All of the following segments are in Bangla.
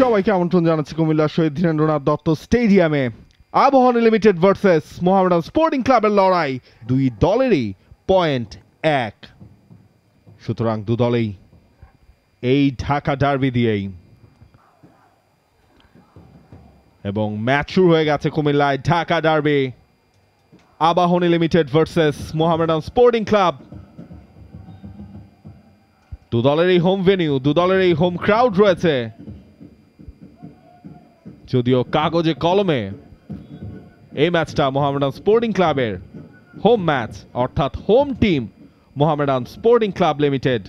সবাইকে আমন্ত্রণ জানাচ্ছি কুমিল্লার শহীদ ধীরেন্দ্রনাথ দত্ত স্টেডিয়ামে Abahani limited versus Mohammedan sporting ক্লাবের লড়াই। দুই দলেরই পয়েন্ট এক, সুতরাং দু দলেই এই ঢাকা ডার্বি দিয়েই এবং ম্যাচ শুরু হয়ে গেছে কুমিল্লায়। Dhaka derby, Abahani limited versus Mohammedan sporting club. দু দলেরই হোম ভেনিউ, দু দলেরই হোম ক্রাউড রয়েছে। যদিও কাগজে কলমে এই ম্যাচটা মোহামেডান স্পোর্টিং ক্লাবের হোম ম্যাচ, অর্থাৎ home team Mohammedan sporting club limited.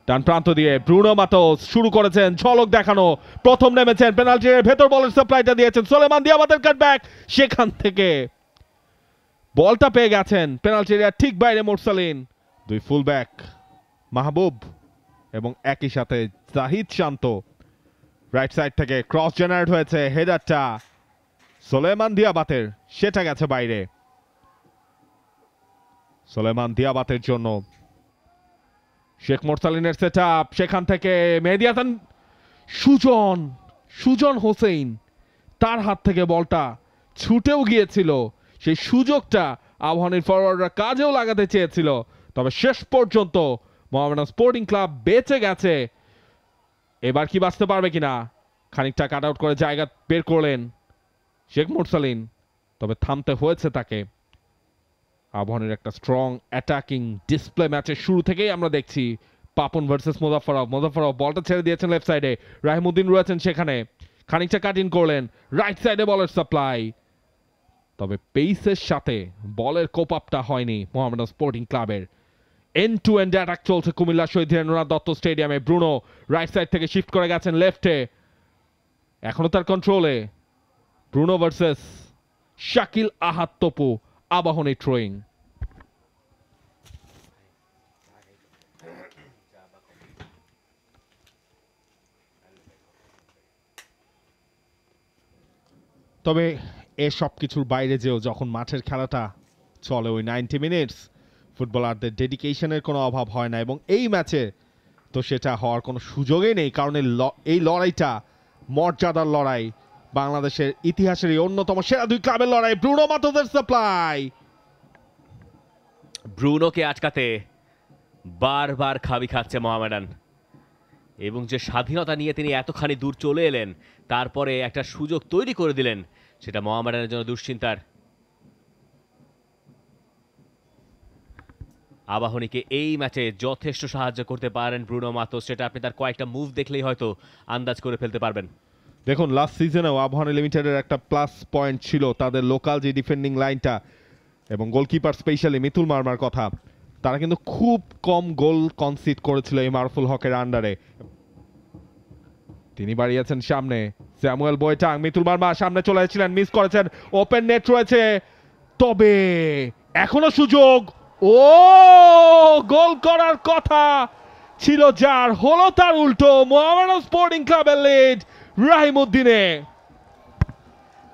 ডান প্রান্ত দিয়ে ব্রুনো মাতোস শুরু করেছেন, ঝলক দেখানো, প্রথম নেমেছেন, পেনাল্টির ভেতর বলের সাপ্লাইটা দিয়েছেন সোলেমান দিয়াবাতের কাটব্যাক, সেখান থেকে বলটা পেয়ে গেছেন পেনাল্টির ঠিক বাইরে মোরসালিন। দুই ফুলব্যাক মাহবুব এবং একই সাথে জাহিদ শান্ত। রাইট সাইড থেকে ক্রস জেনারেট হয়েছে, হেডারটা সোলেমান দিয়াবাতের, সেটা গেছে বাইরে। সোলেমান দিয়াবাতের জন্য শেখ মোরসালিনের সেটআপ, সেখান থেকে মেহেদী হাসান, সুজন হোসেন, তার হাত থেকে বলটা ছুটেও গিয়েছিল। সেই সুযোগটা আবাহনীর ফরওয়ার্ডরা কাজেও লাগাতে চেয়েছিল, তবে শেষ পর্যন্ত মোহামেডান স্পোর্টিং ক্লাব বেঁচে গেছে। এবার কি বাঁচতে পারবে কিনা, খানিকটা কাট আউট করে জায়গা বের করলেন শেখ মোরসালিন, তবে থামতে হয়েছে তাকে। আবাহনীর একটা স্ট্রং অ্যাটাকিং ডিসপ্লে ম্যাচের শুরু থেকেই আমরা দেখছি। পাপন ভার্সেস মোজাফফরов বলটা ছেড়ে দিয়েছেন লেফট সাইডে, রাহিমউদ্দিন রয়েছেন সেখানে, খানিকটা কাট ইন করলেন, রাইট সাইডে বলের সাপ্লাই, তবে পেসের সাথে বলের কোপ আপটা হয়নি মোহামেডান স্পোর্টিং ক্লাবের। এন্ড টু এন্ড অ্যাটাক চলছে কুমিল্লা শহীদ ধীরেন্দ্রনাথ দত্ত স্টেডিয়ামে। ব্রুনো রাইট সাইড থেকে শিফট করে গেছেন লেফটে, এখনো তার কন্ট্রোলে। ব্রুনো ভার্সেস শাকিল আহাদ তপু, আবাহনী থ্রোয়িং। তবে এ সব কিছুর বাইরে যেও যখন মাঠের খেলাটা চলে ওই 90 মিনিটস, ফুটবলারদের ডেডিকেশনের কোনো অভাব হয় না, এবং এই ম্যাচে তো সেটা হওয়ার কোনো সুযোগই নেই, কারণ এই লড়াইটা মর্যাদার লড়াই, বাংলাদেশের ইতিহাসের এই অন্যতম সেরা দুই ক্লাবের লড়াই। ব্রুনো মাতোসের সাপ্লাই, ব্রুনোকে আটকাতে বারবার খাবি খাচ্ছে মোহামেডান, এবং যে স্বাধীনতা নিয়ে তিনি এতখানি দূর চলে এলেন, তারপরে একটা সুযোগ তৈরি করে দিলেন, সেটা মোহামেডানের জন্য দুশ্চিন্তার। আবাহনীকে এই ম্যাচে যথেষ্ট সাহায্য করতে পারেন ব্রুনো মাতোস, সেটা আপনি তার কয়েকটা মুভ দেখলেই হয়তো আন্দাজ করে ফেলতে পারবেন। দেখুন লাস্ট সিজনেও আবাহনী লিমিটেডের একটা প্লাস পয়েন্ট ছিল তাদের লোকাল যে ডিফেন্ডিং লাইনটা এবং গোলকিপার স্পেশালি মিতুল মারমার কথা, তারা কিন্তু খুব কম গোল কনসিড করেছিল এই মারুফুল হকের আন্ডারে। তিনি বাড়িয়েছেন সামনে, স্যামুয়েল বয়টাং, মিতুল মারমা সামনে চলে এসেছিলেন, মিস করেছেন, ওপেন নেট রয়েছে, তবে এখনো সুযোগ। ও গোল করার কথা ছিল যার, হলো তার উল্টো। মোহামেডান স্পোর্টিং ক্লাবের লিড রাহিমউদ্দিনে।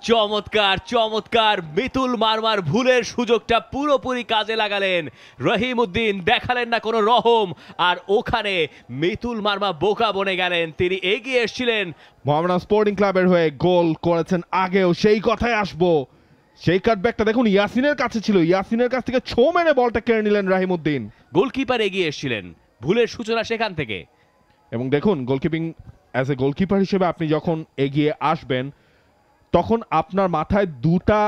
চমৎকার চমৎকার, মিতুল মারমার ভুলের সুযোগটা পুরোপুরি কাজে লাগালেন রহিমউদ্দিন, দেখালেন না কোনো রহম, আর ওখানে মিতুল মারমা বোকা বনে গেলেন। তিনি এগিয়ে এসেছিলেন, মোহামেডান স্পোর্টিং ক্লাবের হয়ে গোল করেছেন আগেও, সেই কথায় আসবো। সেই কাটব্যাকটা দেখুন ইয়াসিনের কাছে ছিল, ইয়াসিনের কাছ থেকে ছো মেরে বলটা কেড়ে নিলেন রাহিমউদ্দিন। গোলকিপার এগিয়ে এসেছিলেন, ভুলের সূচনা সেখান থেকে। এবং দেখুন গোলকিপিং অ্যাজ এ গোলকিপার হিসেবে আপনি যখন এগিয়ে আসবেন, তখন আপনার মাথায় দুটা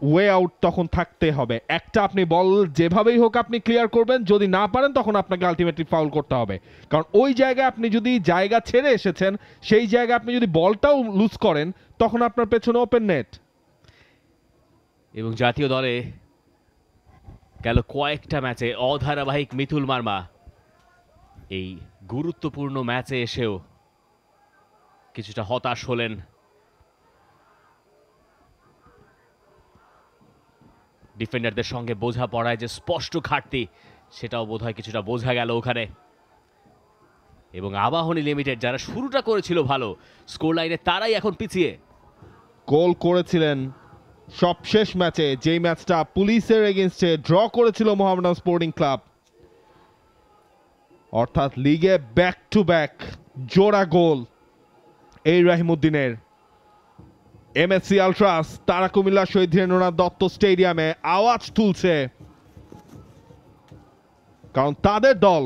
ওয়ে আউট তখন থাকতে হবে। একটা, আপনি বল যেভাবেই হোক আপনি ক্লিয়ার করবেন, যদি না পারেন তখন আপনাকে আলটিমেটলি ফাউল করতে হবে, কারণ ওই জায়গায় আপনি যদি জায়গা ছেড়ে এসেছেন, সেই জায়গায় আপনি যদি বলটাও লুজ করেন, তখন আপনার পেছনে ওপেন নেট। এবং জাতীয় দলে গেল কয়েকটা ম্যাচে অধারাবাহিক মিতুল মারমা, এই গুরুত্বপূর্ণ ম্যাচে এসেও কিছুটা হতাশ হলেন। ডিফেন্ডারদের সঙ্গে বোঝা পড়ায় যে স্পষ্ট ঘাটতি, সেটাও বোধহয় কিছুটা বোঝা গেল ওখানে। এবং আবাহনী লিমিটেড যারা শুরুটা করেছিল ভালো স্কোর লাইনে, তারাই এখন পিছিয়ে। গোল করেছিলেন সবশেষ ম্যাচে, যেই ম্যাচটা পুলিশের এগেইনস্টে ড্র করেছিল মোহামেডান স্পোর্টিং ক্লাব, অর্থাৎ লিগে ব্যাক টু ব্যাক জোড়া গোল এই রাহিমউদ্দিনের। এমএসসি আলট্রাস তারা কুমিল্লা শহীদ ধীরেন্দ্রনাথ দত্ত স্টেডিয়ামে আওয়াজ তুলছে, কারণ তাদের দল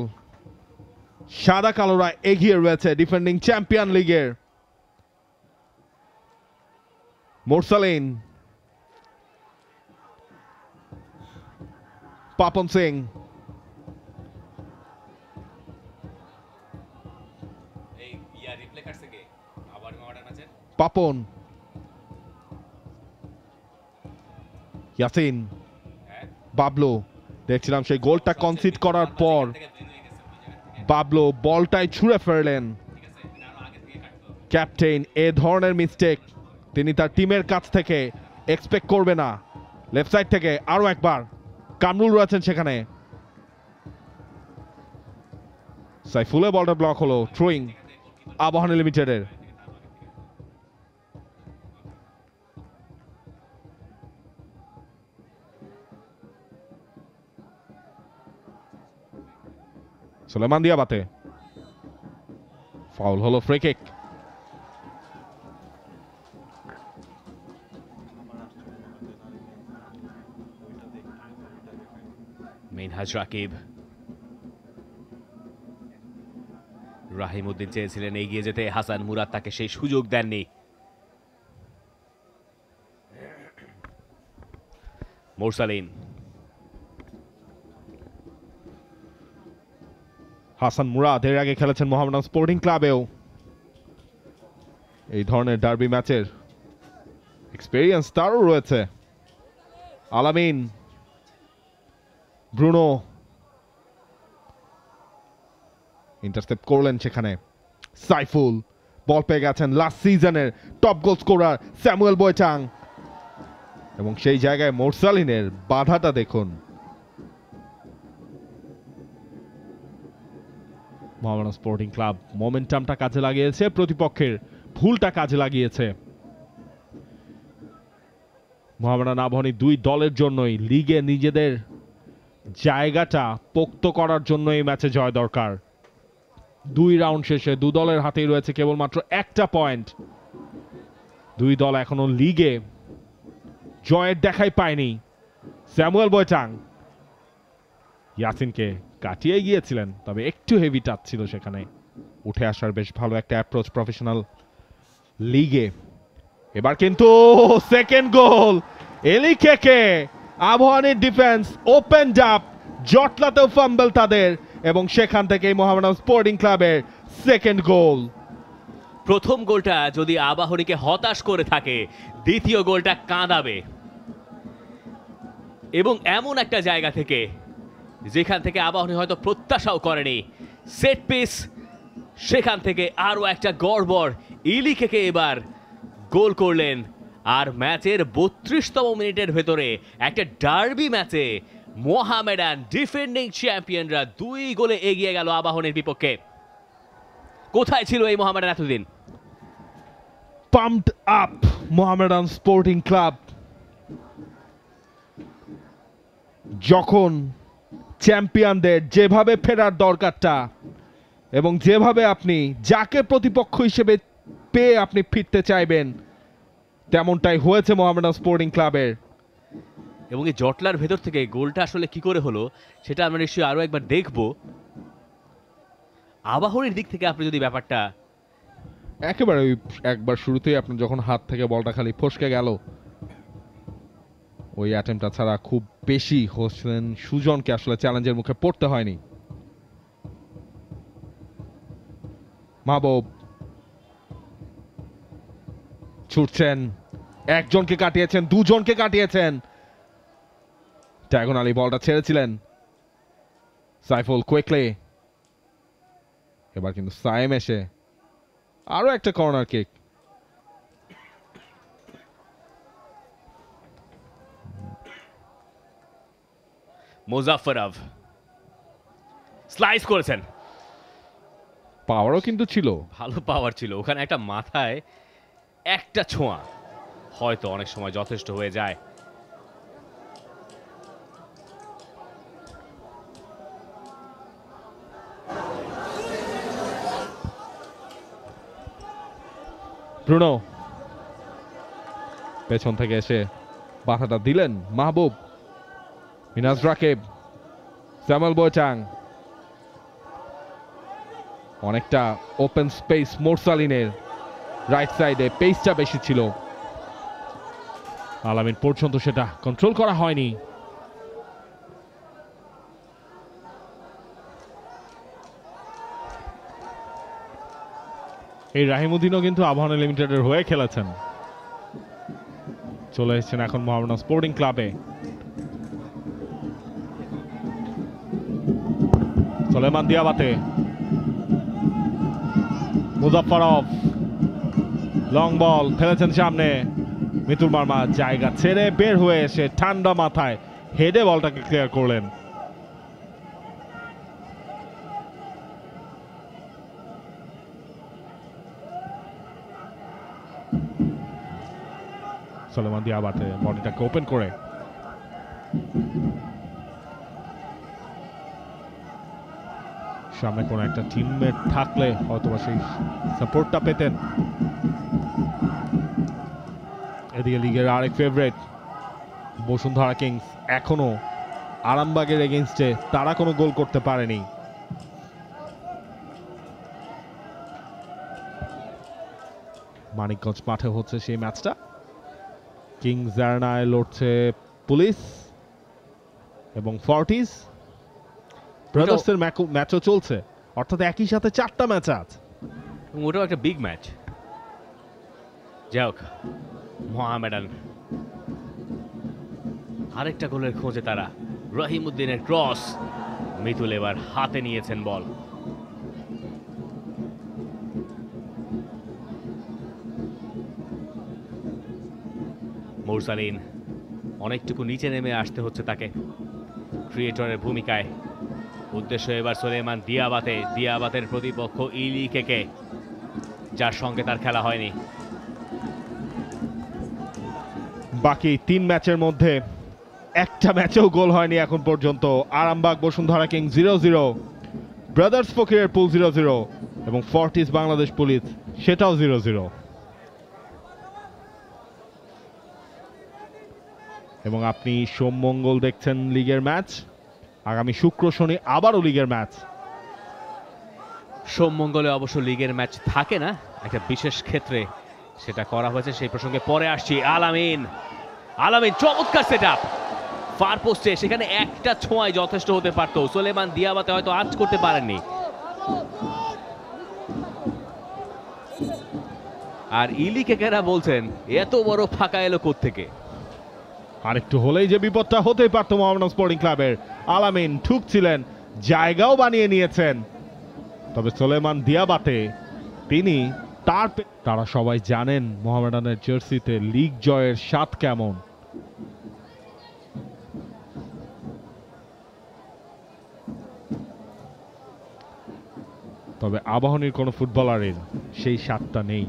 সাদা কালোরা এগিয়ে রয়েছে ডিফেন্ডিং চ্যাম্পিয়ন লিগের। মোরসালিন, পাপন সিং, পাপন, ইয়াসিন, বাবলু। দেখছিলাম সেই গোলটা কনসিড করার পর বাবলু বলটাই ছুঁড়ে ফেললেন। ক্যাপ্টেন এ ধরনের মিস্টেক তিনি তার টিমের কাছ থেকে এক্সপেক্ট করবে না। লেফট সাইড থেকে আরো একবার কামরুল রয়েছেন সেখানে। সাইফুলের বলটা ব্লক হলো। থ্রোয়িং আবাহনী লিমিটেডের। সুলেমান দিয়াবাতে ফাউল হলো, ফ্রি কিক। মিনহাজ রাকিব, রাহিমউদ্দিন চেয়েছিলেন এগিয়ে যেতে, হাসান মুরাদ তাকে সেই সুযোগ দেননি। মোরসালিন, হাসান মুরাদ এর আগে খেলেছেন মোহামেডান স্পোর্টিং ক্লাবেও। এই ধরনের ডার্বি ম্যাচের এক্সপেরিয়েন্স তারও রয়েছে। আলামিন, ব্রুনো ইন্টারসেপ্ট করলেন সেখানে। সাইফুল বল পেয়ে গেছেন লাস্ট সিজনের টপ গোল স্কোরার স্যামুয়েল বয়টাং, এবং সেই জায়গায় মোরসালিনের বাধাটা দেখুন। মোহামেডান স্পোর্টিং ক্লাব মোমেন্টামটা কাজে লাগিয়েছে, প্রতিপক্ষের ভুলটা কাজে লাগিয়েছে। মোহামেডান আবাহনী দুই দলের জন্যই লিগে নিজেদের জায়গাটা পোক্ত করার জন্য এই ম্যাচে জয় দরকার। দুই রাউন্ড শেষে দু দলের হাতেই রয়েছে কেবলমাত্র একটা পয়েন্ট। দুই দল এখনো লিগে জয়ের দেখাই পায়নি। স্যামুয়েল বয়টাং ইয়াসিনকে কাটিয়ে গিয়েছিলেন, তবে একটু হেভি টাচ ছিল সেখানে। উঠে আসার বেশ ভালো একটা অ্যাপ্রোচ প্রফেশনাল লিগে। এবার কিন্তু সেকেন্ড গোল এলিকেকে। আবাহনীর ডিফেন্স ওপেন আপ, জটলাতেও ফাম্বল তাদের, এবং সেখান থেকেই মোহামেডান স্পোর্টিং ক্লাবের সেকেন্ড গোল। প্রথম গোলটা যদি আবাহনীকে হতাশ করে থাকে, দ্বিতীয় গোলটা কাঁদাবে। এবং এমন একটা জায়গা থেকে যেখান থেকে আবাহনী হয়তো প্রত্যাশাও করেনি। সেট পিস, সেখান থেকে আরও একটা গড়বড় ইলিকেকে এবার গোল করলেন। আর ম্যাচের 32তম মিনিটের ভেতরে একটা ডার্বি ম্যাচে মোহামেডান ডিফেন্ডিং চ্যাম্পিয়নরা 2 গোলে এগিয়ে গেল আবাহনীর বিপক্ষে। কোথায় ছিল এই মোহামেডান এতদিন? Pumped up Mohammedan sporting club. যখন চ্যাম্পিয়নদের যেভাবে ফেরার দরকারটা, এবং যেভাবে আপনি যাকে প্রতিপক্ষ হিসেবে পেয়ে আপনি ফিরতে চাইবেন, তেমনটাই হয়েছে মোহামেডান স্পোর্টিং ক্লাবের। এবং এই জটলার ভেতর থেকে গোলটা আসলে কি করে হলো সেটা আমরা নিশ্চয়ই আরো একবার দেখব। আবাহনীর দিক থেকে আপনি যদি ব্যাপারটা একেবারে ওই একবার শুরুতেই আপনার যখন হাত থেকে বলটা খালি ফসকে গেল, ওই অ্যাটেম্পটা ছাড়া খুব বেশি হোসেন সুজনকে আসলে চ্যালেঞ্জের মুখে পড়তে হয়নি। মাহবুব ছুটছেন, একজনকে কাটিয়েছেন, দুজনকে কাটিয়েছেন। ডায়াগোনালি বলটা ছেড়েছিলেন সাইফুল কুইকলি। এবার কিন্তু সাইম এসে আরো একটা কর্নার কিক। মোজাফফরভ স্লাইস করেছেন, পাওয়ারও কিন্তু ছিল, ভালো পাওয়ার ছিল ওখানে। একটা মাথায় একটা ছোঁয়া হয়তো অনেক সময় যথেষ্ট হয়ে যায়। ব্রুনো পেছন থেকে এসে বাধাটা দিলেন মাহবুব, মিনাজ রাকিব, স্যামুয়েল বোচাং, অনেকটা ওপেন স্পেস মোরসালিনের রাইট সাইডে, পেসটা বেশি ছিল, আলামিন পর্যন্ত সেটা কন্ট্রোল করা হয়নি। এই রাহিমউদ্দিনও কিন্তু আবাহনী লিমিটেডের হয়ে খেলেছেন, চলে এসেছেন এখন মোহামেডান স্পোর্টিং ক্লাবে। সুলেমান দিয়াবাতে, মুজাফফরভ, লং বল ফেলেছেন সামনে, মিতুল মার্মা জায়গা ছেড়ে বের হয়ে এসে ঠান্ডা মাথায় হেডে বলটাকে ক্লিয়ার করলেন। সুলেমান দিয়াবাতে বডিটাকে ওপেন করে সামনে কোনো একটা টিমমেট থাকলে হয়তো সেই সাপোর্টটা পেতেন। এদিকে লিগের আরেক ফেভারিট বসুন্ধরা কিংস এখনো আরামবাগের এগেইনস্টে তারা কোনো গোল করতে পারেনি। মানিকগঞ্জ মাঠে হচ্ছে সেই ম্যাচটা। কিংস অ্যারেনায় লড়ছে পুলিশ এবং ফর্টিস। ব্রাদার্সের ম্যাচও চলছে, অর্থাৎ একই সাথে 4টা ম্যাচ আছে, ওটাও একটা বিগ ম্যাচ। যাই হোক, মোহামেডান আরেকটা গোলের খোঁজে তারা। রহিমউদ্দিনের ক্রস, মিতুল এবার হাতে নিয়েছেন বল। মোরসালিন অনেকটুকু নিচে নেমে আসতে হচ্ছে তাকে ক্রিয়েটরের ভূমিকায়। উদ্দেশ্য এবার সুলেমান দিয়াবাতের প্রতিপক্ষ ইলি কেকে, যার সঙ্গে তার খেলা হয়নি। বাকি 3 ম্যাচের মধ্যে একটা ম্যাচেও গোল হয়নি এখন পর্যন্ত। আরামবাগ বসুন্ধরা কিংস 0-0, ব্রাদার্স ফকিরের পুল 0-0 এবং ফর্টিস বাংলাদেশ পুলিশ সেটাও 0-0। এবং আপনি সোম মঙ্গল দেখছেন লিগের ম্যাচ, আগামী শুক্র শনি আবারও লিগের ম্যাচ। সোম মঙ্গলে অবশ্য লিগের ম্যাচ থাকে না, একটা বিশেষ ক্ষেত্রে সেটা করা হয়েছে, সেই প্রসঙ্গে পরে আসছি। আলামিন চমৎকার সেটআপ ফার পোস্টে, সেখানে একটা ছোঁয়ায় যথেষ্ট হতে পারত। সুলেমান দিয়াবাতে হয়তো আজ করতে পারেননি। আর ইলি কেকেরা বলছেন এত বড় ফাঁকা এলো কোত্থেকে। আরেকটু হলেই যে বিপদটা হতেই পারত মোহামেডান স্পোর্টিং ক্লাবের। আলামিন ঠুকছিলেন, জায়গাও বানিয়ে নিয়েছেন, তবে সুলেমান দিয়াবাতে তিনি তারা সবাই জানেন মোহামেডানের জার্সিতে লিগ জয়ের স্বাদ কেমন। তবে আবাহনীর কোনো ফুটবলারের সেই স্বাদটা নেই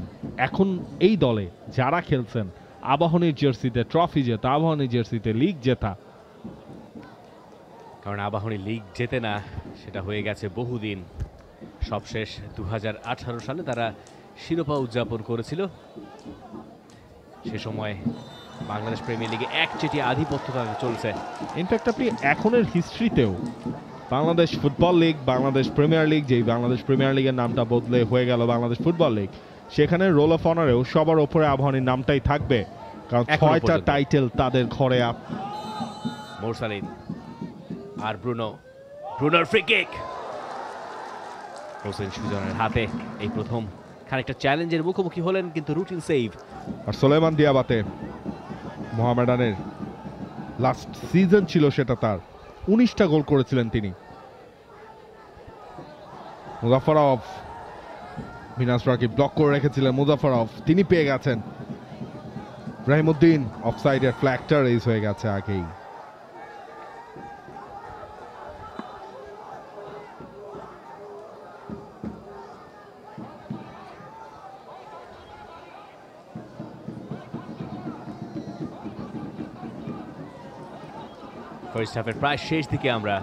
এখন। এই দলে যারা খেলছেন আবাহনীর জার্সিতে ট্রফি জেতা, আবাহনীর জার্সিতে লিগ জেতা, কারণ আবাহনী লিগ জেতে না, সেটা হয়ে গেছে বহুদিন। সবশেষ 2018 সালে তারা শিরোপা উদযাপন করেছিল। সে সময় বাংলাদেশ প্রিমিয়ার লিগে একচেটিয়া আধিপত্য তাদের চলছে। ইনফ্যাক্ট আপনি এখনের হিস্ট্রিতেও Bangladesh football league, Bangladesh premier league, যেই বাংলাদেশ প্রিমিয়ার লিগের নামটা বদলে হয়ে গেল বাংলাদেশ ফুটবল লিগ, সেখানে রোল অফ অনারেও সবার ওপরে আবাহনীর নামটাই থাকবে, কারণ 6টা টাইটেল তাদের ঘরে। মোরসালিন আর ব্রুনোর ফ্রি কিক, হোসেন সুজনের হাতে এই প্রথম খানিকটা চ্যালেঞ্জের মুখোমুখি হলেন, কিন্তু রুটিন সেভ। আর সুলেমান দিয়াবাতে মোহামেডানের লাস্ট সিজন ছিল সেটা, তার 19টা গোল করেছিলেন তিনি। মুজাফফরভ, মিনাজ রাকিব ব্লক করে রেখেছিলেন, মুজাফফরভ তিনি পেয়ে গেছেন। রাহিমউদ্দিন অফসাইডের ফ্ল্যাগটা রেজ হয়ে গেছে আগেই। ফার্স্ট হাফের প্রায় শেষ দিকে আমরা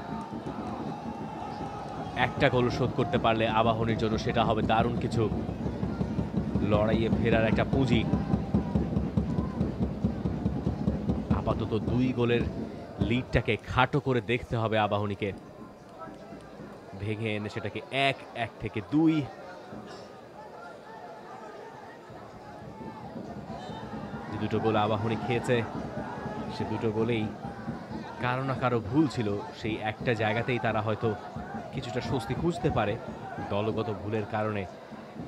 একটা গোল শোধ করতে পারলে আবাহনীর জন্য সেটা হবে দারুণ কিছু। লড়াইয়ে ফেরার একটা পুঁজি। আপাতত 2 গোলের লিডটাকে খাটো করে দেখতে হবে আবাহনীকে, ভেঙে এনে সেটাকে 1 থেকে 2। যে 2টো গোল আবাহনী খেয়েছে সে 2টো গোলেই কারো না কারো ভুল ছিল। সেই একটা জায়গাতেই তারা হয়তো কিছুটা স্বস্তি খুঁজতে পারে। দলগত ভুলের কারণে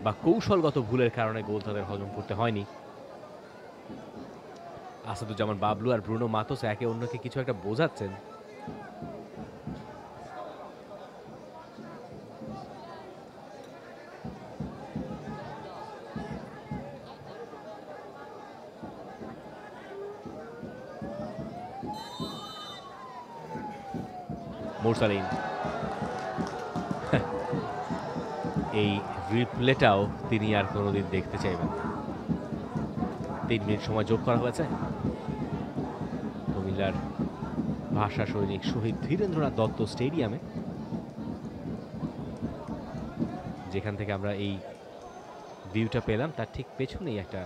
বা কৌশলগত ভুলের কারণে গোল তাদের হজম করতে হয়নি। আসাদুজ্জামান বাবলু আর ব্রুনো মাতোস একে অন্যকে কিছু একটা বোঝাচ্ছেন। মুরসালিন, এই রিপ্লেটাও তিনি আর কোনোদিন দেখতে চাইবেন। 3 মিনিট সময় যোগ করা হয়েছে কুমিল্লার ভাষা সৈনিক শহীদ ধীরেন্দ্রনাথ দত্ত স্টেডিয়ামে, যেখান থেকে আমরা এই ভিউটা পেলাম তার ঠিক পেছনেই একটা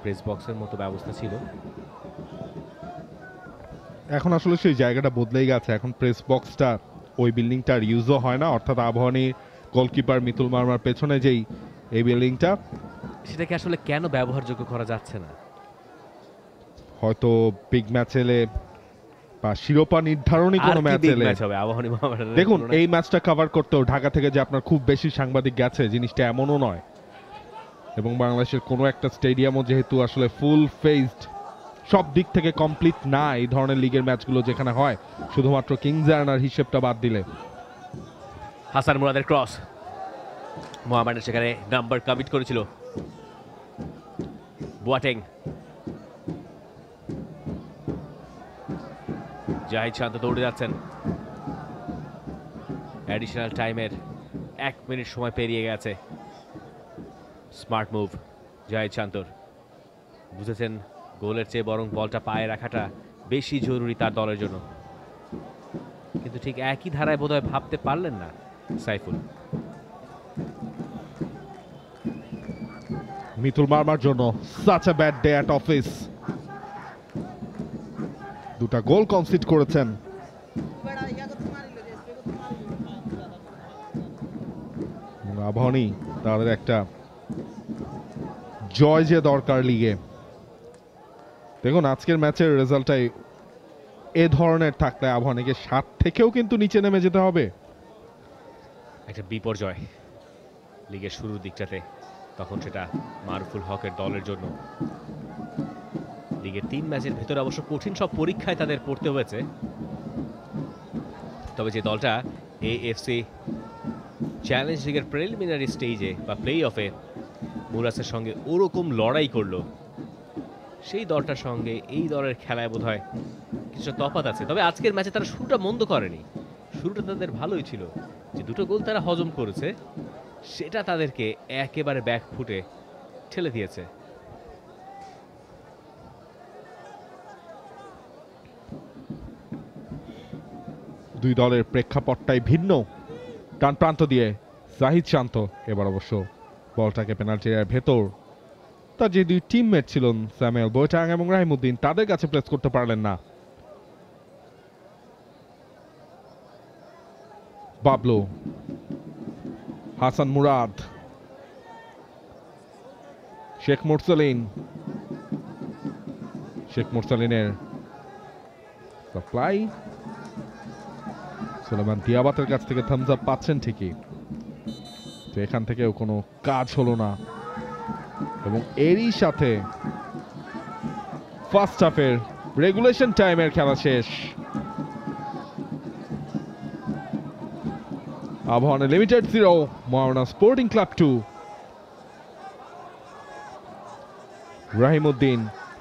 প্রেস বক্সের মতো ব্যবস্থা ছিল। এখন আসলে সেই জায়গাটা বদলেই গেছে, এখন প্রেস বক্সটা ওই বিল্ডিংটার ইউজও হয় না, অর্থাৎ আবাহনীর গোলকিপার মিতুল মার্মার পেছনে যেই এই বিল্ডিংটা, সেটাকে আসলে কেন ব্যবহারযোগ্য করা যাচ্ছে না? হয়তো বিগ ম্যাচ এলে বা শিরোপা নির্ধারণী কোনো ম্যাচ এলে হবে আবাহনী মোহামেডানের। দেখুন এই ম্যাচটা কভার করতেও ঢাকা থেকে যে আপনার খুব বেশি সাংবাদিক গেছে জিনিসটা এমনও নয়, এবং বাংলাদেশের কোনো একটা স্টেডিয়ামও যেহেতু আসলে ফুল ফেজড, সব দিক থেকে কমপ্লিট না এই ধরনের লিগের ম্যাচগুলো যেখানে হয়, শুধুমাত্র কিংস আর্নার হিসেবটা বাদ দিলে। হাসান মুরাদের ক্রস, মোহামেডান সেখানে নাম্বার কমিট করেছিল। বুয়াটেং, জাহিদ শান্ত দৌড়ে যাচ্ছেন। অ্যাডিশনাল টাইমের 1 মিনিট সময় পেরিয়ে গেছে। স্মার্ট মুভ জাহিদ শান্তর, বুঝেছেন গোলের চেয়ে বরং বলটা পায়ে রাখাটা বেশি জরুরি তার দলের জন্য, কিন্তু ঠিক একই ধারায় বোধহয় ভাবতে পারলেন না সাইফুল। মিতুল মার্মার জন্য such a bad day at office, দুটা গোল কনসিড করেছেন। আবাহনী তাদের একটা জয় যে দরকার লিগে। দেখুন আজকের ম্যাচের রেজাল্টটাই এ ধরনের থাকলে আবাহনীকে 7 থেকেও কিন্তু নিচে নেমে যেতে হবে। একটা বিপর্যয় লিগের শুরুর দিকটাতে, তখন সেটা মারুফুল হকের দলের জন্য। লিগের 3 ম্যাচের ভেতরে অবশ্য কঠিন সব পরীক্ষায় তাদের পড়তে হয়েছে, তবে যে দলটা এএফসি চ্যালেঞ্জ লিগের প্রিলিমিনারি স্টেজে বা প্লে অফে মুরাসের সঙ্গে ওরকম লড়াই করলো, সেই দলটার সঙ্গে এই দলের খেলায় বোধহয় কিছুটা তফাৎ আছে। তবে আজকের ম্যাচে তারা শুরুটা মন্দ করেনি, শুরুটা তাদের ভালোই ছিল। যে 2টো গোল তারা হজম করেছে সেটা তাদেরকে একেবারে ব্যাক ফুটে ঠেলে দিয়েছে। দুই দলের প্রেক্ষাপটটাই ভিন্ন। ডান প্রান্ত দিয়ে জাহিদ শান্ত, এবার অবশ্য বলটাকে পেনাল্টি এরিয়ার ভেতর তার যে 2 টিমমেট ছিলেন স্যামুয়েল বোয়াটাং এবং রাহিমউদ্দিন, তাদের কাছে প্লেস করতে পারলেন না। বাবলু, হাসান মুরাদ, শেখ মুরসালিন, শেখ মুরসালিনের সাপ্লাই, সুলেমান দিয়াবাতের কাছ থেকে থামস আপ পাচ্ছেন ঠিকই, তো এখান থেকেও কোনো কাজ হলো না, এবং এরই সাথে ফার্স্ট হাফের রেগুলেশন টাইমের খেলা শেষ। Abahani limited 0, Mohammedan sporting club 2। রাহিমউদ্দিন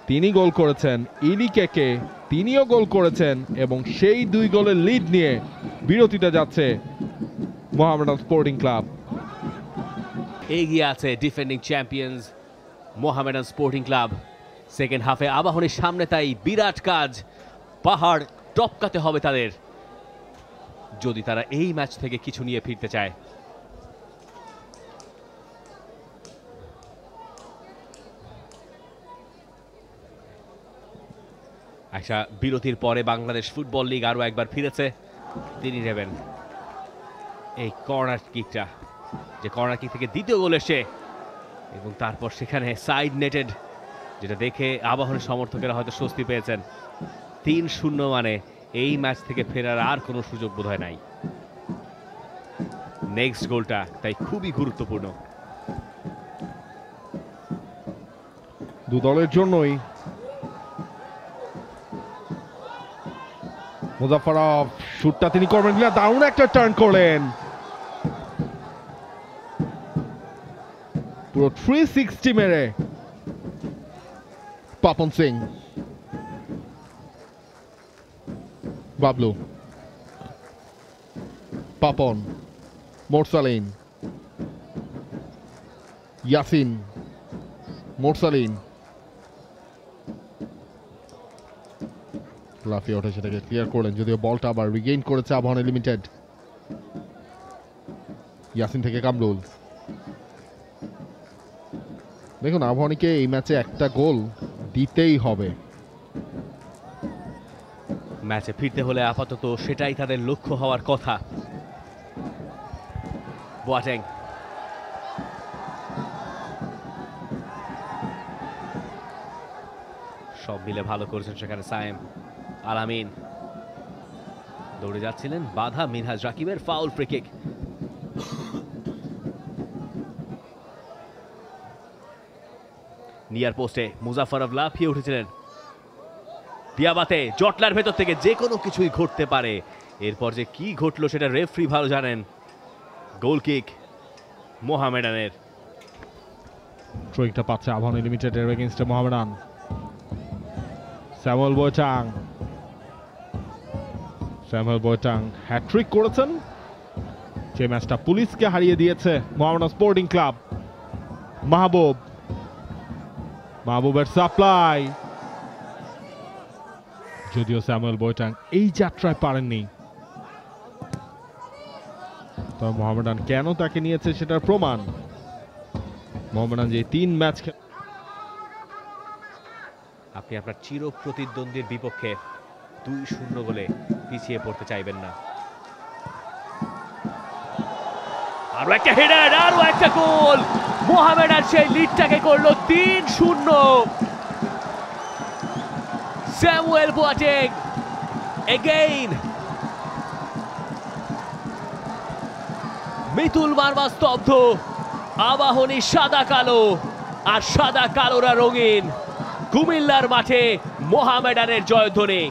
তিনি গোল করেছেন, ইলি কেকে তিনিও গোল করেছেন, এবং সেই 2 গোলের লিড নিয়ে বিরতিতে যাচ্ছে মোহামেডান স্পোর্টিং ক্লাব। এগিয়ে আছে defending champions Mohammedan sporting club. Second হাফে আবাহনীর সামনে তাই বিরাট কাজ, পাহাড় টপকাতে হবে তাদের যদি তারা এই ম্যাচ থেকে কিছু নিয়ে ফিরতে চায়। একটা বিরতির পরে বাংলাদেশ ফুটবল লিগ আরো একবার ফিরেছে। তিনি নেবেন এই কর্নার কিকটা, যে কর্নার কিক থেকে দ্বিতীয় গোল এসে, এবং তারপর সেখানে সাইড নেটেড, যেটা দেখে আবাহনী সমর্থকেরা হয়তো স্বস্তি পেয়েছেন। 3-0 মানে এই ম্যাচ থেকে ফেরার আর কোনো সুযোগ বোধহয় নাই। নেক্সট গোলটা তাই খুবই গুরুত্বপূর্ণ। দু দলের জন্যই। মুজাফফরভ শুটটা তিনি করবেন কিনা, দারুণ একটা টার্ন করলেন, পুরো 360 মেরে। পাপন সিং, বাবলু, পাপন, মোরসালিন, ইয়াসিন, মোরসালিন লাফিয়ে ওঠে, সেটাকে ক্লিয়ার করলেন, যদিও বলটা আবার রিগেইন করেছে আবাহনী লিমিটেড। ইয়াসিন থেকে কামরুল। দেখুন, আবাহনীকে এই ম্যাচে একটা গোল দিতেই হবে। ম্যাচে ফিরতে হলে আপাতত সেটাই তাদের লক্ষ্য হওয়ার কথা। বোয়াটেং, সব মিলে ভালো করেছেন সেখানে সায়েম। আলামিন দৌড়ে যাচ্ছিলেন, বাধা মিনহাজ রাকিবের ফাউল ফ্রি কিক। নিয়ার পোস্টে মুজাফফরভ লাফিয়ে উঠেছিলেন। দিয়াবাতে জটলার ভেতর থেকে যে কোনো কিছুই ঘটতে পারে, এরপর যে কি ঘটলো সেটা রেফারি ভালো জানেন। গোল কিক মোহামেডানের। থ্রোইংটা পাচ্ছে আবাহনী লিমিটেডের এগেইনস্টে মোহামেডান। স্যামুয়েল বোয়াটাং, স্যামুয়েল বোয়াটাং হ্যাট্রিক করেছেন, যে ম্যাচটা পুলিশকে হারিয়ে দিয়েছে মোহামেডান স্পোর্টিং ক্লাব। মাহবুব, মাহবুবের সাপ্লাই, যদিও স্যামুয়েল বোয়াটাং এই যাত্রায় পারেননি, তবে মোহামেডান কেন তাকে নিয়েছে সেটার প্রমাণ। মোহামেডান যে 3 ম্যাচ, আপনি আপনার চির প্রতিদ্বন্দ্বীর বিপক্ষে 2-0 গোলে পিছিয়ে পড়তে চাইবেন না। আরো একটা হেডার, আরো একটা গোল। মোহামেডান সেই লিডটাকে করলো 3-0। Samuel Boateng again. Mitul Marma স্তব্ধ। আবাহনী সাদা কালো, আর সাদা কালোরা রঙিন। কুমিল্লার মাঠে মোহামেডানের জয়ধ্বনি।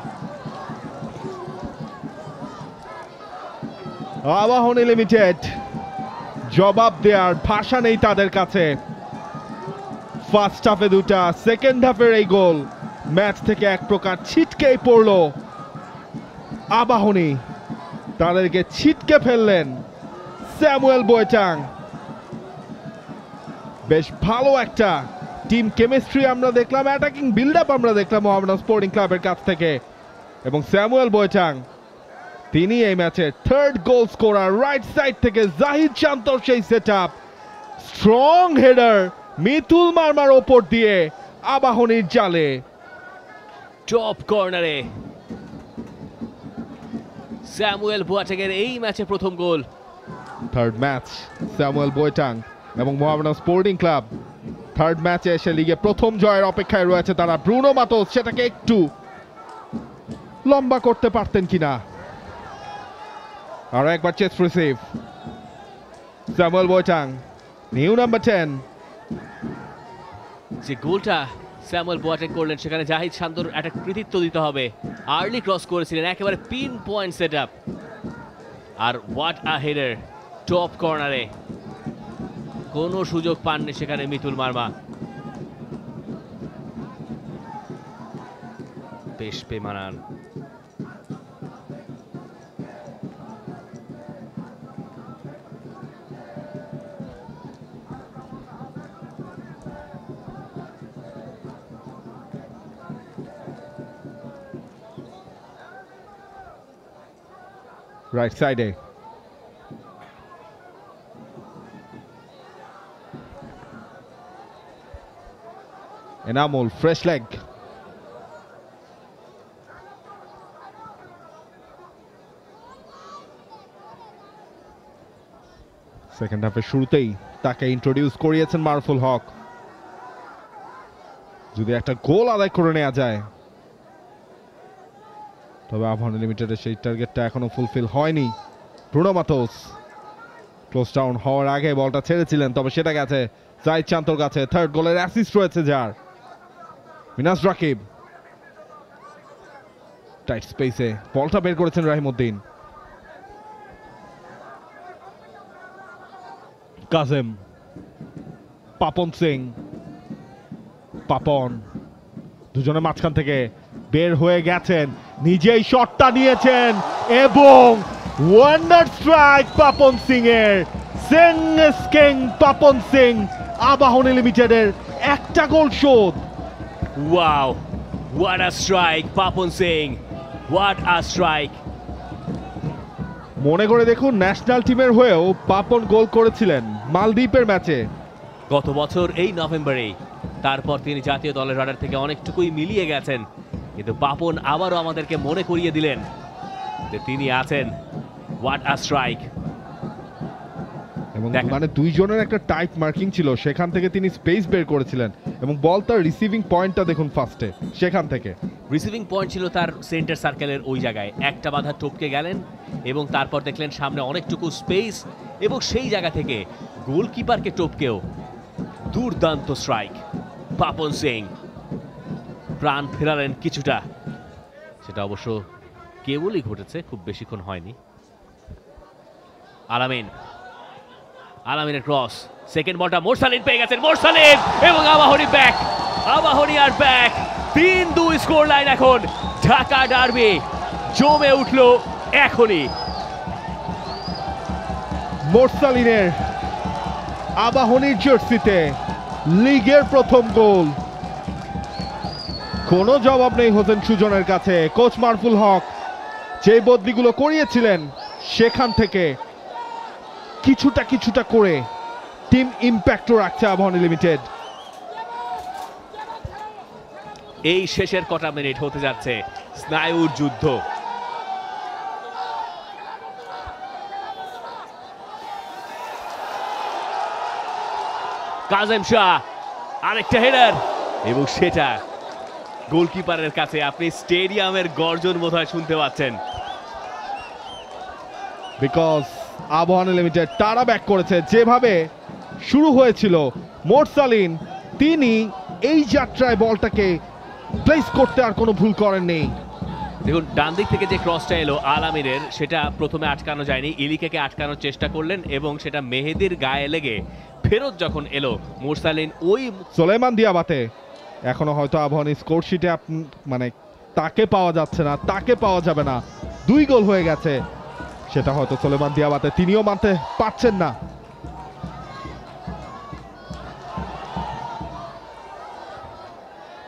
আবাহনী লিমিটেড জবাব দেওয়ার ভাষা নেই তাদের কাছে। ফার্স্ট হাফে দুটা, সেকেন্ড হাফের এই গোল, ম্যাচ থেকে এক প্রকার ছিটকেই পড়ল আবাহনী, তাদেরকে ছিটকে ফেললেন স্যামুয়েল বোয়াটাং। বেশ ভালো একটা টিম কেমিস্ট্রি আমরা দেখলাম, অ্যাটাকিং বিল্ড আপ আমরা দেখলাম মোহামেডান স্পোর্টিং ক্লাবের কাছ থেকে, এবং স্যামুয়েল বোয়াটাং তিনি এই ম্যাচের third goal scorer. Right side থেকে জাহিদ শান্তর সেই সেটআপ, স্ট্রং হেডার মিতুল মারমার ওপর দিয়ে আবাহনীর জালে। টপ কর্নারে স্যামুয়েল বোয়াটেং এর এই ম্যাচে প্রথম গোল। থার্ড ম্যাচ স্যামুয়েল বোয়াটাং এবং মোহামেডান স্পোর্টিং ক্লাব থার্ড ম্যাচে এসে লিগে প্রথম জয়ের অপেক্ষায় রয়েছে তারা। ব্রুনো মাতোস সেটাকে একটু লম্বা করতে পারতেন কিনা। আর একবার chest receive, Samuel Boateng, new number 10। যে গোলটা স্যামুয়েল বোয়াটেং করলেন, সেখানে জাহিদ শান্তর একটা কৃতিত্ব দিতে হবে। আর্লি ক্রস করেছিলেন, একেবারে পিন পয়েন্ট সেট আপ, আর হোয়াট আ হেডার টপ কর্নারে। কোনো সুযোগ পাননি সেখানে মিতুল মারমা। বেশ বেমানান। রাইট সাইডে এনামুল, ফ্রেশ লেগ, সেকেন্ড হাফের শুরুতেই তাকে ইন্ট্রোডিউস করিয়েছেন মারুফুল হক। যদি একটা গোল আদায় করে নেওয়া যায়, তবে আবাহনী লিমিটেডের সেই টার্গেটটা এখনো ফুলফিল হয়নি। ব্রুনো মাতোস ক্লোজ ডাউন হওয়ার আগে বলটা ছেড়েছিলেন, তবে সেটা গেছে জাহিদ চান্তর কাছে। থার্ড গোলের অ্যাসিস্ট রয়েছে যার। মিনাস রাকিব টাইট স্পেসে বলটা বের করেছেন রাহিমউদ্দিন। কাজেম, পাপন সিং, পাপন দুজনের মাঝখান থেকে বের হয়ে গেছেন, নিজেই শটটা নিয়েছেন এবং ওয়ান্ডার স্ট্রাইক পাপন সিং এর। সিং কিং পাপন সিং আবাহনী লিমিটেডের একটা গোল শোধ। Wow, what a strike Papon Singh, what a strike. মনে করে দেখুন, ন্যাশনাল টিমের হয়েও পাপন গোল করেছিলেন মালদ্বীপের ম্যাচে গত বছর এই নভেম্বরেই। তারপর তিনি জাতীয় দলের রাডার থেকে অনেকটুকুই মিলিয়ে গেছেন, কিন্তু পাপন আবারও আমাদেরকে মনে করিয়ে দিলেন যে তিনি আছেন। What a strike. এবং দেখেন। মানে দুইজনের একটা টাইট মার্কিং ছিল, সেখান থেকে তিনি স্পেস বের করেছিলেন এবং বল তার রিসিভিং পয়েন্টটা দেখুন ফার্স্টে, সেখান থেকে রিসিভিং পয়েন্ট ছিল তার সেন্টার সার্কেলের ওই জায়গায়। একটা বাধা টপকে গেলেন এবং তারপর দেখলেন সামনে অনেকটুকু স্পেস এবং সেই জায়গা থেকে গোলকিপারকে টপকেও দুর্দান্ত স্ট্রাইক। পাপন সিং প্রাণ ফেরালেন কিছুটা, সেটা অবশ্য কেবলই ঘটেছে, খুব বেশিক্ষণ হয়নি। আলামিনের ক্রস, সেকেন্ড বলটা মোরসালিন পেয়ে গেছেন, মোরসালিন এবং আবাহনী ব্যাক। আবাহনী আর ব্যাক। 3-2 স্কোর লাইন এখন। ঢাকা ডার্বি জমে উঠলো এখনই। মোরসালিনের আবাহনীর জার্সিতে লিগের প্রথম গোল। কোনো জবাব নেই হোসেন সুজনের কাছে। কোচ মারুফুল হক যে বদলিগুলো করিয়েছিলেন, সেখান থেকে কিছুটা করে টিম ইম্প্যাক্টও রাখছে আবাহনী লিমিটেড। এই শেষের কটা মিনিট হতে যাচ্ছে স্নায়ুর যুদ্ধ। কাজেম শাহ আরেকটা হেডার এবং সেটা গোলকিপারের কাছে। আপনি স্টেডিয়ামের গর্জন বোধহয় শুনতে পাচ্ছেন। বিকজ আবাহনী লিমিটেড তারা ব্যাক করেছে। যেভাবে শুরু হয়েছিল মোরসালিন, তিনি এই যাত্রায় বলটাকে প্লেস করতে আর কোনো ভুল করেননি। দেখুন, ডান দিক থেকে যে ক্রসটা এলো আলামিনের, সেটা প্রথমে আটকানো যায়নি। ইলিকেকে আটকানোর চেষ্টা করলেন এবং সেটা মেহেদির গায়ে লেগে ফেরত যখন এলো, মোরসালিন ওই সোলেমান দিয়াবাতে এখনো হয়তো আবাহনী স্কোর শিটে মানে তাকে পাওয়া যাচ্ছে না, তাকে পাওয়া যাবে না। 2 গোল হয়ে গেছে, সেটা হয়তো সোলেমান দিয়াবাতে তিনিও মানতে পারছেন না।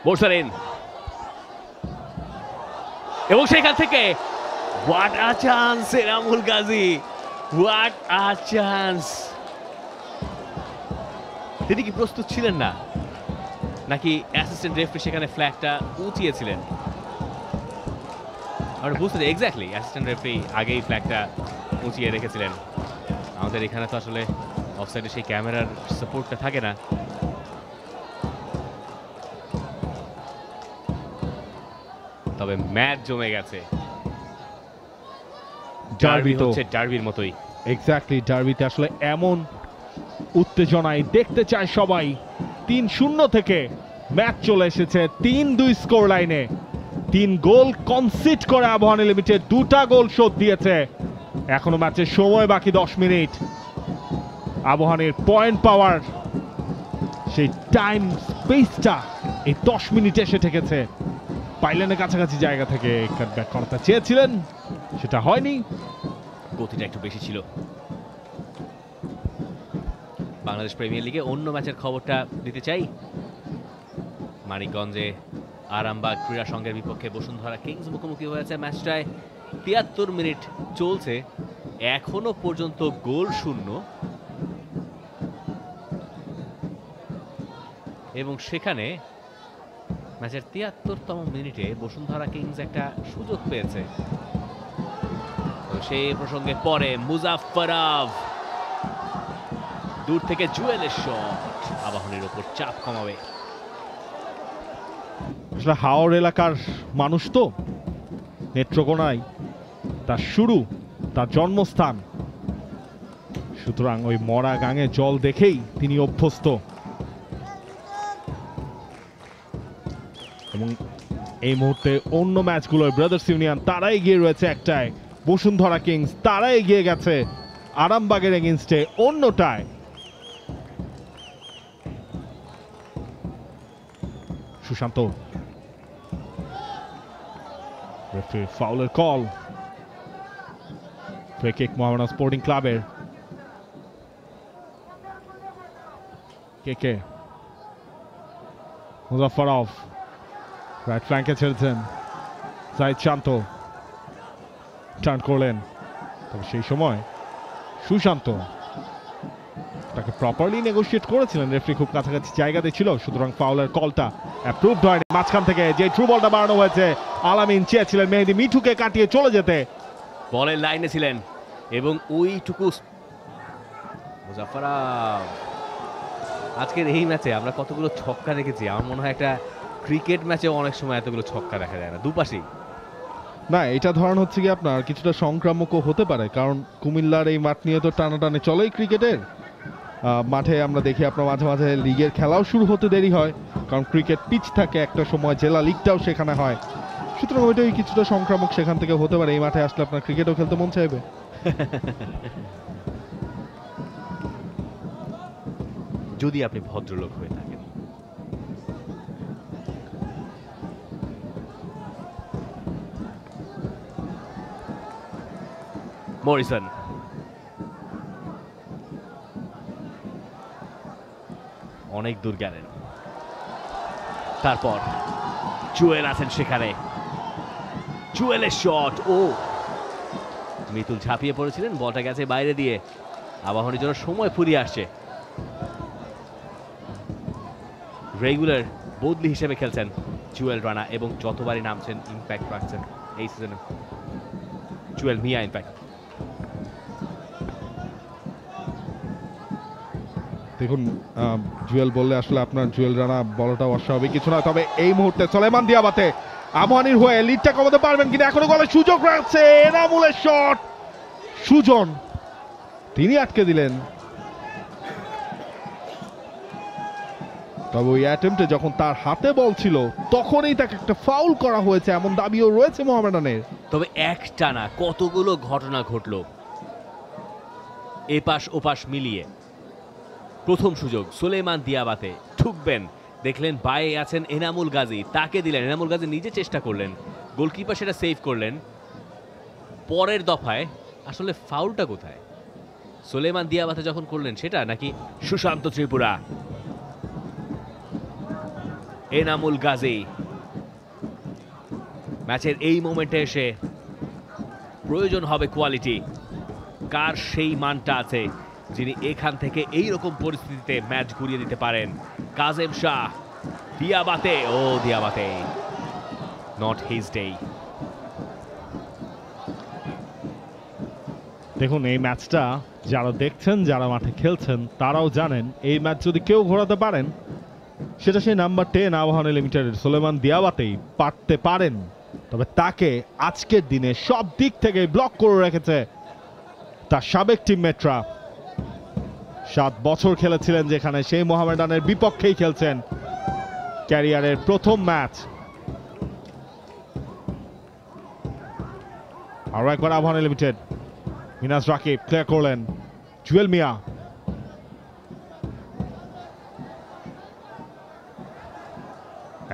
মোরসালিন এবং সেখান থেকে what a chance Enamul Gazi, what a chance. তিনি কি প্রস্তুত ছিলেন না, নাকি অ্যাসিস্ট্যান্ট রেফারি সেখানে ফ্ল্যাগটা উঁচিয়েছিলেন? আমরা বুঝতে চাই এক্স্যাক্টলি অ্যাসিস্ট্যান্ট রেফারি আগেই ফ্ল্যাগটা উঁচিয়ে রেখেছিলেন। আমাদের এখানে তো আসলে অফসাইডে সেই ক্যামেরার সাপোর্টটা থাকে না। তবে ম্যাচ জমে গেছে। ডার্বি হচ্ছে ডার্বির মতোই। এক্স্যাক্টলি, ডার্বিতে আসলে এমন উত্তেজনায় দেখতে চায় সবাই। 3-0 থেকে ম্যাচ চলে এসেছে 3-2 স্কোর লাইনে। 3 গোল কনসিড করে আবাহনী লিমিটেড 2টা গোল শোধ দিয়েছে। এখনো ম্যাচের সময় বাকি 10 মিনিট। আবাহনীর পয়েন্ট পাওয়ার সেই টাইম স্পেসটা এই 10 মিনিটে এসে ঠেকেছে। পাইলেনের কাছাকাছি জায়গা থেকে কাটব্যাক করতে চেয়েছিলেন, সেটা হয়নি। গতিটা একটু বেশি ছিল। বাংলাদেশ প্রিমিয়ার লিগে অন্য ম্যাচের খবরটা দিতে চাই। মানিকগঞ্জে আরামবাগ ক্রীড়া সংঘের বিপক্ষে বসুন্ধরা কিংস মুখোমুখি হয়েছে। ম্যাচটায় 73 মিনিট চলছে, এখনো পর্যন্ত গোল শূন্য। এবং সেখানে ম্যাচের 73তম মিনিটে বসুন্ধরা কিংস একটা সুযোগ পেয়েছে। তো সেই প্রসঙ্গে পরে মুজাফফরাভ দূর থেকে জুয়েলের শট আবাহনীর ওপর চাপ কমাবে। আসলে হাওর এলাকার মানুষ তো, নেত্রকোনায় তার শুরু, তার জন্মস্থান, সুতরাং ওই মরা গাঙে জল দেখেই তিনি অভ্যস্ত। এবং এই মুহূর্তে অন্য ম্যাচগুলোয় ব্রাদার্স ইউনিয়ন তারা এগিয়ে রয়েছে একটায়, বসুন্ধরা কিংস তারা এগিয়ে গেছে আরামবাগের এগেইনস্টে অন্যটায়। সুশান্ত, রেফারির ফাউলের call, free kick Mohammedan sporting ক্লাবের। কে মুজাফফরভ রাইট ফ্ল্যাঙ্কে ছেড়েছেন, জাহিদ শান্ত টার্ন করলেন, তবে সেই সময় সুশান্ত তাকে প্রপারলি নেগোশিয়েট করেছিলেন, রেফারি খুব কাছাকাছি জায়গাতে ছিল, সুতরাং ফাউলের কলটা অ্যাপ্রুভড হয়নি। মাঝখান থেকে যে থ্রু বলটা বাড়ানো হয়েছে, আলামিন চেয়েছিলেন মেহেদী মিঠুকে কাটিয়ে চলে যেতে, বলের লাইনে ছিলেন এবং ওইটুকু মুজাফফরভ। আজকের এই ম্যাচে আমরা কতগুলো ছক্কা দেখেছি, আমার মনে হয় একটা ক্রিকেট ম্যাচে অনেক সময় এতগুলো ছক্কা দেখা যায় না, দুপাশেই। না, এটা ধরন হচ্ছে কি আপনার কিছুটা সংক্রামকও হতে পারে, কারণ কুমিল্লার এই মাঠ নিয়ে তো টানাটানি চলেই ক্রিকেটের। মাঠে আমরা দেখি আপনার মাঝে মাঝে লিগের খেলাও শুরু হতে দেরি হয়, কারণ ক্রিকেট পিচ থাকে একটা সময়, জেলা লিগটাও সেখানে হয়, সুতরাং ওইটাই কিছুটা সংক্রামক সেখান থেকে হতে পারে। এই মাঠে আসলে আপনার ক্রিকেটও খেলতে মন চাইবে। যদি আপনি ভদ্রলোক হয়ে থাকেন। মরিসন, অনেক দূর গেলেন, তারপর জুয়েল আছেন সেখানে, জুয়েলের শট, ও মিতুল ঝাঁপিয়ে পড়েছিলেন, বলটা গেছে বাইরে দিয়ে, আবাহনীর জন্য সময় ফুরিয়ে আসছে। রেগুলার বদলি হিসেবে খেলছেন জুয়েল রানা এবং যতবারই নামছেন ইম্প্যাক্ট রাখছেন এই সিজনে জুয়েল মিয়া। ইম্প্যাক্ট দেখুন, জুয়েল বললে আসলে আপনার জুয়েল রানা বলটা অস্বাভাবিক কিছু না, তবে এই মুহূর্তে সুলেমান দিয়াবাতে আবাহনীর হয়ে লিডটা কমাতে পারবেন কিনা, এখনো গলে সুযোগ রয়েছে, এনামুলের শট, সুজন তিনি আটকে দিলেন, তবে ওই অ্যাটেম্পটে যখন তার হাতে বল ছিল তখনই তাকে একটা ফাউল করা হয়েছে এমন দাবিও রয়েছে মোহামেডানের। তবে একটানা কতগুলো ঘটনা ঘটলো এপাশ ওপাশ মিলিয়ে। প্রথম সুযোগ সুলেমান দিয়াবাতে ঠুকবেন, দেখলেন বায়ে আছেন এনামুল গাজী, তাকে দিলেন, এনামুল গাজী নিজে চেষ্টা করলেন, গোলকিপার সেটা সেভ করলেন। পরের দফায় আসলে ফাউলটা কোথায়? সুলেমান দিয়াবাতে যখন করলেন সেটা নাকি সুশান্ত ত্রিপুরা? এনামুল গাজী ম্যাচের এই মোমেন্টে এসে প্রয়োজন হবে কোয়ালিটি, কার সেই মানটা আছে যিনি এখান থেকে এই রকম পরিস্থিতিতে ম্যাচ ঘুরিয়ে দিতে পারেন? কাজেম শাহ, দিয়াবাতে, ও দিয়াবাতে, নট হিজ ডে। দেখুন, এই ম্যাচটা যারা দেখছেন, যারা মাঠে খেলছেন তারাও জানেন, এই ম্যাচ যদি কেউ ঘোরাতে পারেন সেটা সেই নাম্বার 10 আবাহনী লিমিটেডের সুলেমান দিয়াবাতেই পারতে পারেন, তবে তাকে আজকের দিনে সব দিক থেকে ব্লক করে রেখেছে তার সাবেক টিমমেটরা। 7 বছর খেলেছিলেন যেখানে, সেই মোহামেডানের বিপক্ষেই খেলছেন ক্যারিয়ারের প্রথম ম্যাচ। আরো একবার আবাহনী লিমিটেড, মিনাজ রাকিব ক্লিয়ার করলেন, জুয়েল মিয়া,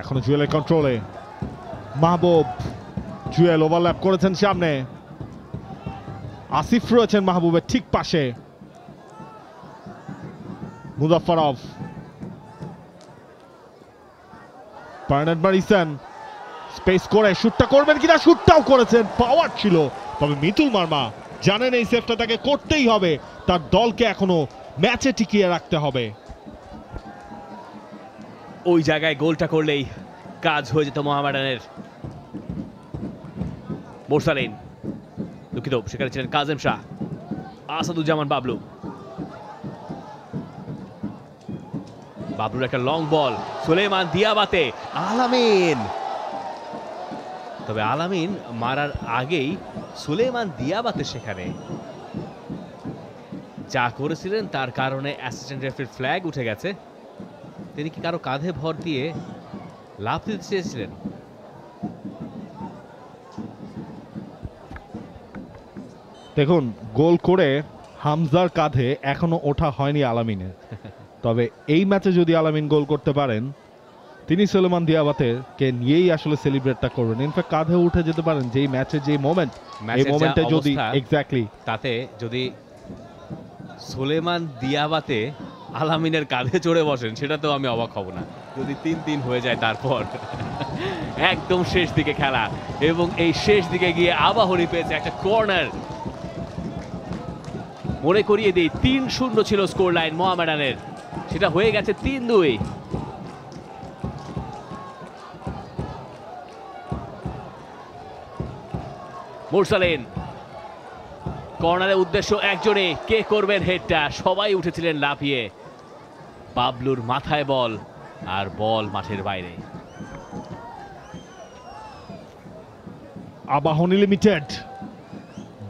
এখনো জুয়েলের কন্ট্রোলে, মাহবুব, জুয়েল ওভারল্যাপ করেছেন সামনে, আসিফ রয়েছেন মাহবুবের ঠিক পাশে, মুজাফফরভ, বার্নার্ড মারিসন স্পেস করে শুটটা করবেন কিনা, শুটটাও করেছেন, পাওয়ার ছিল, তবে মিতুল মার্মা জানেন এই সেভটা তাকে করতেই হবে, তার দলকে এখনো ম্যাচে টিকিয়ে রাখতে হবে। ওই জায়গায় গোলটা করলেই কাজ হয়ে যেত মোহামেডানের। মোরসালিন, দুঃখিত, সেখানে ছিলেন কাজেম শাহ, আসাদুজ্জামান বাবলু, বাবলুর একটা লং বল, সুলেমান দিয়াবাতে, আলামিন। তবে আলামিন মারার আগেই সুলেমান দিয়াবাতে সেখানে যা করেছিলেন তার কারণে অ্যাসিস্ট্যান্ট রেফারির ফ্ল্যাগ উঠে গেছে। তিনি কি কারো কাঁধে ভর দিয়ে লাফ দিতে চেয়েছিলেন? দেখুন, গোল করে হামজার কাঁধে এখনো ওঠা হয়নি আলামিনের। তবে এই ম্যাচে যদি আলামিন গোল করতে পারেন, তিনি সুলেমান দিয়াবাতেকে নিয়েই আসলে সেলিব্রেটটা করবেন। ইনফ্যাক্ট কাঁধে উঠে যেতে পারেন যেই ম্যাচের যে মোমেন্ট, এই মোমেন্টে যদি এক্স্যাক্টলি তাতে যদি সুলেমান দিয়াবাতে আলামিনের কাঁধে চড়ে বসেন সেটা তো আমি অবাক হব না। যদি 3-3 হয়ে যায় তারপর একদম শেষ দিকে খেলা, এবং এই শেষ দিকে গিয়ে আবাহনী পেয়েছে একটা কর্নার। মনে করিয়ে দিই 3-0 ছিল স্কোর লাইন মোহামেডানের, সেটা হয়ে গেছে 3-2। মুরসালিন কর্নারের উদ্দেশ্য একজনই, কে করবেন হেডটা? সবাই উঠেছিলেন লাফিয়ে। বাবলুর মাথায় বল, আর বল মাঠের বাইরে। আবাহনী লিমিটেড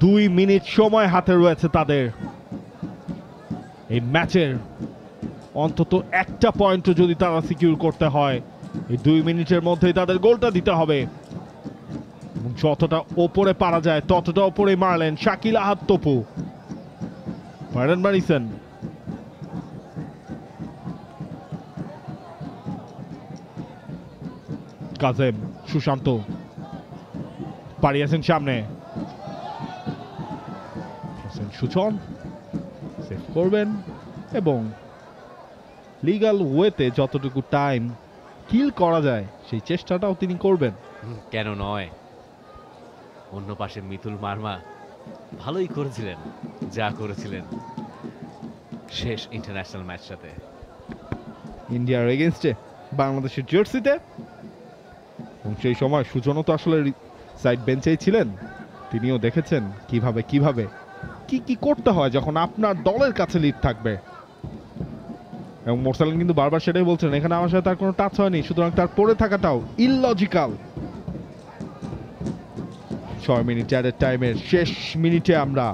2 মিনিট সময় হাতে রয়েছে তাদের। এই ম্যাচের অন্তত একটা পয়েন্টও যদি তারা সিকিউর করতে হয়, এই 2 মিনিটের মধ্যেই তাদের গোলটা দিতে হবে। যতটা ওপরে পারা যায় ততটা ওপরে মারলেন শাকিল আহাদ তপু। ফারহান মারিসেন, কাজেম, সুশান্ত পারিয়েছেন সামনে, সুজন সেভ করবেন এবং লিগ্যাল ওয়েতে যতটুকু টাইম কিল করা যায় সেই চেষ্টাটাও তিনি করবেন। কেন নয়? অন্য পাশে মিতুল মার্মা ভালোই করেছিলেন যা করেছিলেন শেষ ইন্টারন্যাশনাল ম্যাচটাতে ইন্ডিয়ার এগেনস্টে বাংলাদেশের জার্সিতে। এবং সেই সময় সুজনও তো আসলে সাইড বেঞ্চেই ছিলেন, তিনিও দেখেছেন কিভাবে কি করতে হয় যখন আপনার দলের কাছে লিড থাকবে। এবং মোরসালিন কিন্তু বারবার সেটাই বলছেন, এখানে আমার সাথে তার কোনো টাচ হয়নি, সুতরাং তার পড়ে থাকাটাও ইললজিক্যাল। 6 মিনিট অ্যাডেড টাইমের শেষ মিনিটে আমরা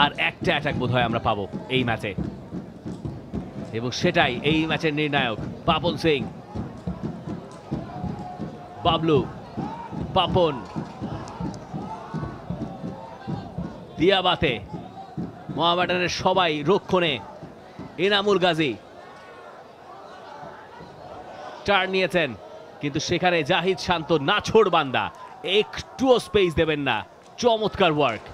আর একটা অ্যাটাক বোধহয় আমরা পাবো এই ম্যাচে, এবং সেটাই এই ম্যাচের নির্ণায়ক। পাপন সিং, বাবলু, পাপন, দিয়াবাতে, মোহামেডানের সবাই রক্ষণে। এনামুল গাজী টার্ন নিয়েছেন, কিন্তু সেখানে জাহিদ শান্ত নাছোড় বান্দা, একটুও স্পেস দেবেন না। চমৎকার work.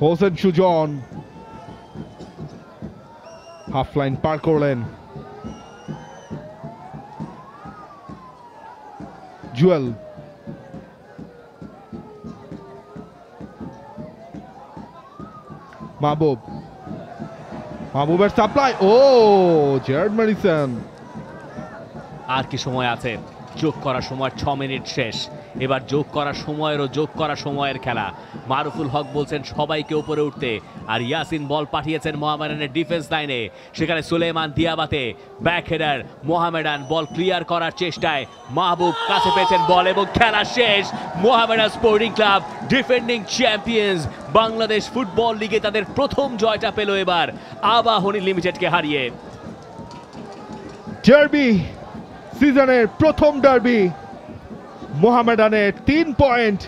Hossain Sujon half line পার করলেন। জুয়েল, মাহবুবের সাপ্লাই, ও জেরার্ড ম্যারিসন। আর কি সময় আছে? যোগ করার সময় 6 মিনিট শেষ। এবার যোগ করার সময়েরও যোগ করা সময়ের খেলা। মারুফুল হক বলছেন সবাইকে উপরে উঠতে, আর ইয়াসিন বল পাঠিয়েছেন মোহামেডানের ডিফেন্স লাইনে। সেখানে Suleymane Diabate back header, Mohammedan ball clear করার চেষ্টায়, মাহবুব কাছে পেয়েছেন বল এবং খেলা শেষ। Mohammedan sporting club defending champions, Bangladesh football লিগে তাদের প্রথম জয়টা পেল এবার আবাহনী লিমিটেডকে হারিয়ে। ডার্বি, সিজনের প্রথম ডার্বি, মোহামেডানের 3 পয়েন্ট।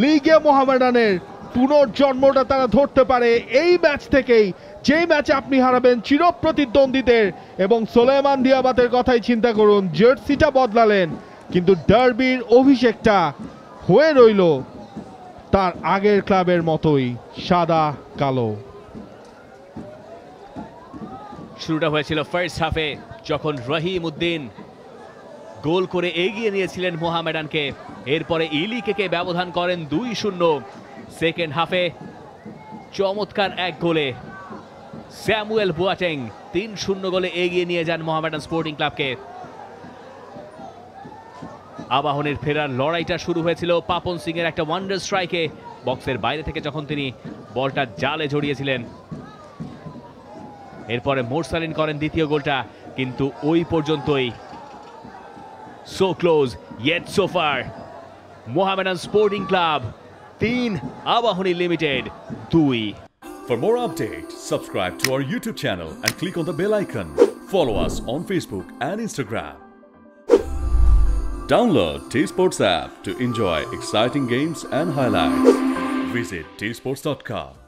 লিগে মোহামেডানের পুনর্জন্মটা তারা ধরতে পারে এই ম্যাচ থেকেই, যেই ম্যাচে আপনি হারাবেন চিরপ্রতিদ্বন্দ্বীদের। এবং সুলেমান দিয়াবাতের কথাই চিন্তা করুন, জার্সিটা বদলালেন কিন্তু ডার্বির অভিষেকটা হয়ে রইল তার আগের ক্লাবের মতোই সাদা কালো। শুরুটা হয়েছিল ফার্স্ট হাফে যখন রহিম উদ্দিন গোল করে এগিয়ে নিয়েছিলেন মোহামেডানকে। এরপরে ইলিকে ব্যবধান করেন 2-0। সেকেন্ড হাফে চমৎকার এক গোলে স্যামুয়েল বুয়াটেং 3-0 গোলে এগিয়ে নিয়ে যান মোহামেডান স্পোর্টিং ক্লাবকে। আবাহনীর ফেরার লড়াইটা শুরু হয়েছিল পাপন সিং এর একটা ওয়ান্ডার স্ট্রাইকে, বক্সের বাইরে থেকে যখন তিনি বলটা জালে জড়িয়েছিলেন। এরপরে মোরসালিন করেন দ্বিতীয় গোলটা, কিন্তু ওই পর্যন্তই। So close yet so far. Mohammedan sporting club 3, Abahani limited 2। For more updates, subscribe to our YouTube channel and click on the bell icon. Follow us on Facebook and Instagram. Download T-Sports app to enjoy exciting games and highlights. Visit tsports.com.